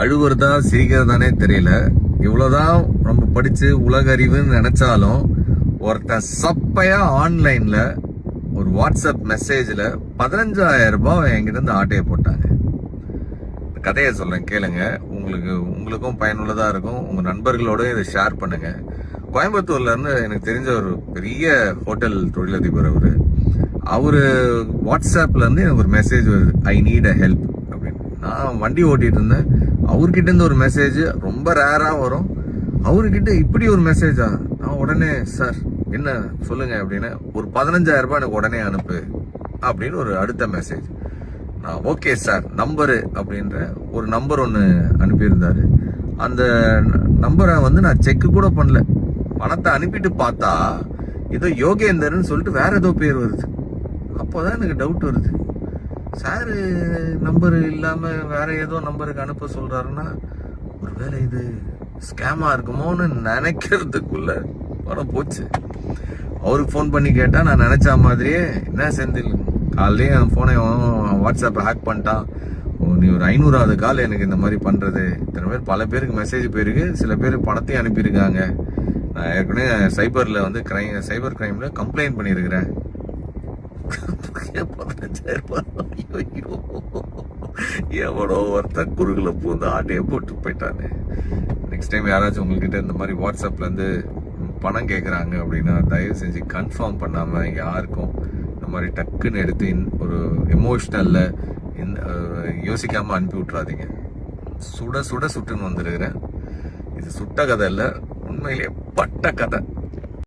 அழுவுறதா சிரிக்கிறதானே தெரியல. இவ்வளவுதான் நம்ம படிச்சு உலக அறிவுன்னு நினைச்சாலும் ஒருத்தன் சப்பையா ஆன்லைன்ல ஒரு வாட்ஸ்அப் மெசேஜ்ல 15,000 ரூபாய் என்கிட்ட இருந்து ஆட்டையை போட்டாங்க. கதையை சொல்றேன் கேளுங்க. உங்களுக்கும் பயனுள்ளதா இருக்கும். உங்க நண்பர்களோட இதை ஷேர் பண்ணுங்க. கோயம்புத்தூர்ல இருந்து எனக்கு தெரிஞ்ச ஒரு பெரிய ஹோட்டல் தொழிலதிபர் அவரு வாட்ஸ்அப்ல இருந்து எனக்கு ஒரு மெசேஜ் வருது, ஐ நீட் அ ஹெல்ப் அப்படின்னு. நான் வண்டி ஓட்டிட்டு இருந்தேன். அவர்கிட்ட இருந்து ஒரு மெசேஜ் ரொம்ப ரேரா வரும். அவர்கிட்ட இப்படி ஒரு மெசேஜா? நான் உடனே சார் என்ன சொல்லுங்க அப்படின்னு, ஒரு 15,000 ரூபாய் எனக்கு உடனே அனுப்பு அப்படின்னு ஒரு அடுத்த மெசேஜ். நான் ஓகே சார் நம்பரு அப்படின்ற ஒரு நம்பர் ஒன்று அனுப்பியிருந்தாரு. அந்த நம்பரை நான் செக் கூட பண்ணல. பணத்தை அனுப்பிட்டு பார்த்தா ஏதோ யோகேந்தர்னு சொல்லிட்டு வேற ஏதோ பேர் வருது. அப்போதான் எனக்கு டவுட் வருது, சார் நம்பர் இல்லாம வேற ஏதோ நம்பருக்கு அனுப்ப சொல்றாருன்னா ஒருவேளை இது ஸ்கேமா இருக்குமோன்னு நினைக்கிறதுக்குள்ள பணம் போச்சு. அவருக்கு ஃபோன் பண்ணி கேட்டா நான் நினைச்ச மாதிரியே, என்ன செந்தில் காலையிலேயே என் போனை வாட்ஸ்அப்பை ஹேக் பண்ணிட்டான், நீ ஒரு 500வது கால் எனக்கு இந்த மாதிரி பண்றது. இத்தனை பேர் பல பேருக்கு மெசேஜ் போயிருக்கு, சில பேருக்கு பணத்தையும் அனுப்பியிருக்காங்க. நான் ஏற்கனவே சைபர் கிரைம்ல கம்ப்ளைண்ட் பண்ணியிருக்கிறேன். 15,000 ரூபாய் எவனோ ஒருத்தன் குறுகுல பூந்து ஆட்டையை போட்டு போயிட்டானே. நெக்ஸ்ட் டைம் யாராச்சும் உங்ககிட்ட இந்த மாதிரி வாட்ஸ்அப்ல இருந்து பணம் கேட்குறாங்க அப்படின்னா தயவு செஞ்சு கன்ஃபார்ம் பண்ணாம யாருக்கும் இந்த மாதிரி டக்குன்னு எடுத்து ஒரு எமோஷ்னல்ல யோசிக்காம அனுப்பி விட்றாதீங்க. சுட சுட சுட்டுன்னு வந்துருக்கிறேன். இது சுட்ட கதை இல்லை, உண்மையிலேயே பட்ட கதை.